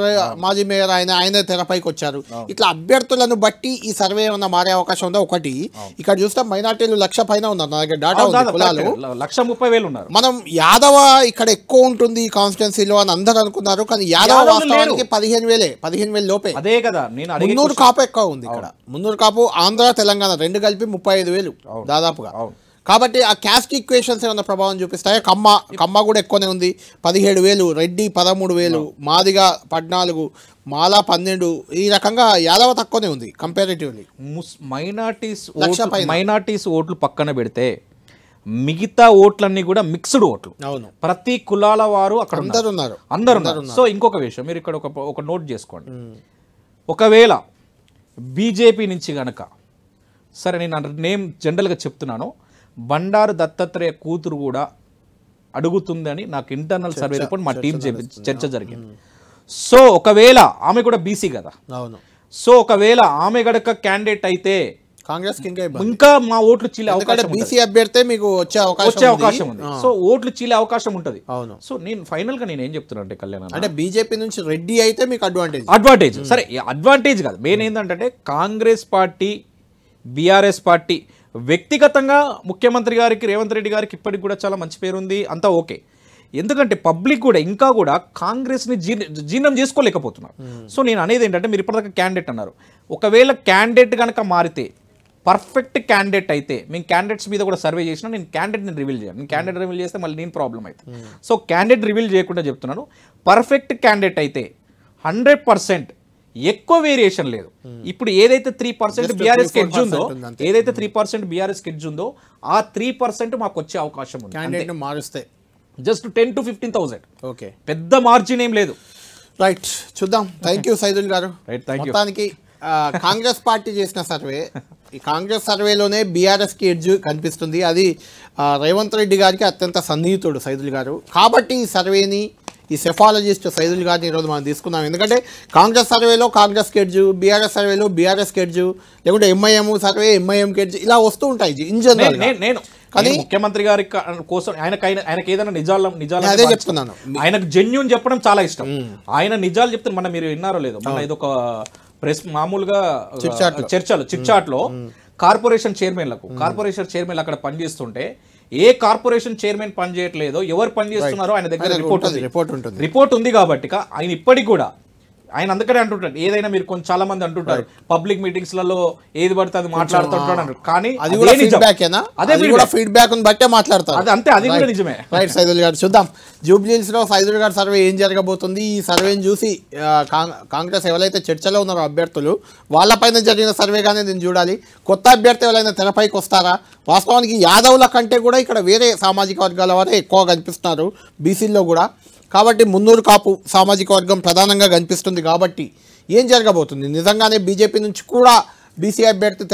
మాజీ మేయర్, ఆయన తెరపైకి వచ్చారు. ఇట్లా అభ్యర్థులను బట్టి ఈ సర్వే ఏమన్నా మారే అవకాశం ఉందా? ఒకటి ఇక్కడ చూస్తే మైనార్టీలు 1,00,000 పైన ఉన్నారు, నా దగ్గర డాటా ఉంది, కులాలు 1,30,000 ఉన్నారు. మనం యాదవ ఇక్కడ ఎక్కువ ఉంటుంది ఈ కాన్స్టిట్యున్సీలో అని అందరూ అనుకున్నారు, కానీ యాదవ వాస్తవానికి 15,000 లోపే. అదే కదా, మున్నూరు కాపు ఎక్కువ ఉంది ఇక్కడ. మున్నూరు కాపు ఆంధ్ర తెలంగాణ రెండు కలిపి 35,000 దాదాపుగా. కాబట్టి ఆ క్యాస్ట్ ఈక్వేషన్స్ ఏమైనా ప్రభావం చూపిస్తాయి. కమ్మ కూడా ఎక్కువనే ఉంది, 17,000, రెడ్డి 13,000, మాదిగా 14, మాలా 12. ఈ రకంగా యాదవ తక్కువనే ఉంది కంపారిటివ్లీ. మైనార్టీస్ ఓట్లు పక్కన పెడితే మిగతా ఓట్లన్నీ కూడా మిక్స్డ్ ఓట్లు. అవును, ప్రతి కులాల వారు అక్కడ అందరు ఉన్నారు. సో ఇంకొక విషయం మీరు ఇక్కడ ఒక నోట్ చేసుకోండి. ఒకవేళ బీజేపీ నుంచి గనక, సరే నేను నేమ్ జనరల్గా చెప్తున్నాను, బండారు దత్తాత్రేయ కూతురు కూడా అడుగుతుందని నాకు ఇంటర్నల్ సర్వే రిపోర్ట్ మా టీం చర్చ జరిగింది. సో ఒకవేళ ఆమె కూడా బీసీ కదా, అవును, సో ఒకవేళ ఆమె గనక క్యాండిడేట్ అయితే కాంగ్రెస్ ఇంకా మా ఓట్లు చీలే అవకాశం, బీసీ అభ్యర్థి మీకు వచ్చే అవకాశం ఉంది. సో ఓట్లు చీలే అవకాశం ఉంటుంది. అవును. సో నేను ఫైనల్ గా నేను ఏం చెప్తున్నా అంటే కళ్యాణ్, అంటే బీజేపీ నుంచి రెడ్డి అయితే మీకు అడ్వాంటేజ్ సరే, అడ్వాంటేజ్ కాదు, మెయిన్ ఏంటంటే కాంగ్రెస్ పార్టీ బీఆర్ఎస్ పార్టీ వ్యక్తిగతంగా ముఖ్యమంత్రి గారికి రేవంత్ రెడ్డి గారికి ఇప్పటికి కూడా చాలా మంచి పేరు ఉంది, అంతా ఓకే. ఎందుకంటే పబ్లిక్ కూడా ఇంకా కూడా కాంగ్రెస్ని జీర్ణం చేసుకోలేకపోతున్నారు. సో నేను అనేది ఏంటంటే, మీరు ఇప్పటిదాకా క్యాండిడేట్ అన్నారు, ఒకవేళ క్యాండిడేట్ కనుక మారితే, పర్ఫెక్ట్ క్యాండిడేట్ అయితే, మేము క్యాండిడేట్స్ మీద కూడా సర్వే చేసినా, నేను క్యాండిడేట్ని రివీల్ చేయాలి. నేను క్యాండిడేట్ రివీల్ చేస్తే మళ్ళీ నేను ప్రాబ్లం అవుతుంది. సో క్యాండిడేట్ రివీల్ చేయకుండా చెప్తున్నాను, పర్ఫెక్ట్ క్యాండిడేట్ అయితే 100% ఎక్కువ వేరియేషన్ లేదు. ఇప్పుడు ఏదైతే 3% బీఆర్ఎస్ ఎడ్జ్ ఉందో, ఏదైతే 3% బీఆర్ఎస్ ఎడ్జ్ ఉందో, ఆ 3% మాకు వచ్చే అవకాశం ఉంది. మారుస్తే జస్ట్ 10 to 15,000. ఓకే, పెద్ద మార్జిన్ ఏం లేదు. రైట్, చూద్దాం. థ్యాంక్ యూ సైదుల్ గారు. మొత్తానికి కాంగ్రెస్ పార్టీ చేసిన సర్వే, ఈ కాంగ్రెస్ సర్వేలోనే బీఆర్ఎస్కి ఎడ్జ్ కనిపిస్తుంది. అది రేవంత్ రెడ్డి గారికి అత్యంత సన్నిహితుడు సైదుల్ గారు. కాబట్టి ఈ సర్వేని, ఈ సెఫాలజిస్ట్ సైదుల్ గారిని ఈరోజు మనం తీసుకున్నాం. ఎందుకంటే కాంగ్రెస్ సర్వేలో కాంగ్రెస్కి ఎడ్జ్, బీఆర్ఎస్ సర్వేలో బీఆర్ఎస్కి ఎడ్జ్, లేకుంటే ఎంఐఎం సర్వే ఎంఐఎంకి ఎడ్జ్, ఇలా వస్తూ ఉంటాయి ఇన్ జనరల్. నేను కానీ ముఖ్యమంత్రి గారి కోసం ఆయనకి ఏదైనా నిజాలు అదే చెప్తున్నాను, ఆయనకు జెన్యూన్ చెప్పడం చాలా ఇష్టం. ఆయన నిజాలు చెప్తే, మన మీరు విన్నారో లేదో, మన ఇదొక ప్రెస్ మామూలుగా చర్చలు చిట్చాట్లో కార్పొరేషన్ చైర్మన్లు అక్కడ పనిచేస్తుంటే, ఏ కార్పొరేషన్ చైర్మన్ పనిచేయట్లేదో, ఎవరు పనిచేస్తున్నారో ఆయన దగ్గర రిపోర్ట్ ఉంది. కాబట్టి ఆయన ఇప్పటికి కూడా ఆయన అందుకనే అంటుంటాడు, ఏదైనా మీరు చాలా మంది అంటుంటారు పబ్లిక్ మీటింగ్స్ లలో ఏది పడితే అది మాట్లాడుతుంటాడు, కానీ అదే ఫీడ్బ్యాక్ బట్టే మాట్లాడతారు. అంతే, అది కూడా నిజమే. రైట్ సైదుల్ గారు, చూద్దాం జూబ్లీహిల్స్ లో సైదుల్ గారు సర్వే ఏం జరగబోతుంది. ఈ సర్వేని చూసి కాంగ్రెస్ ఎవరైతే చర్చలో ఉన్నారో అభ్యర్థులు, వాళ్ళపైన జరిగిన సర్వేగానే నేను చూడాలి. కొత్త అభ్యర్థి ఎవరైనా తెరపైకి వస్తారా? వాస్తవానికి యాదవుల కంటే కూడా ఇక్కడ వేరే సామాజిక వర్గాల వారే ఎక్కువ కనిపిస్తున్నారు బీసీల్లో కూడా. కాబట్టి మున్నూరు కాపు సామాజిక వర్గం ప్రధానంగా కనిపిస్తుంది. కాబట్టి ఏం జరగబోతుంది? నిజంగానే బీజేపీ నుంచి కూడా బీసీ అభ్యర్థి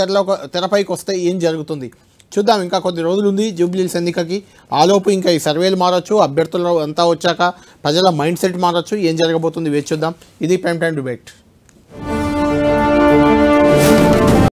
తెరపైకి వస్తే ఏం జరుగుతుంది చూద్దాం. ఇంకా కొద్ది రోజులు ఉంది జూబ్లీహిల్స్ ఎన్నికకి. ఆలోపు ఇంకా ఈ సర్వేలు మారచ్చు, అభ్యర్థులు అంతా వచ్చాక ప్రజల మైండ్ సెట్ మారచ్చు. ఏం జరగబోతుంది వేచి చూద్దాం. ఇది ప్రైమ్ టైం డిబేట్.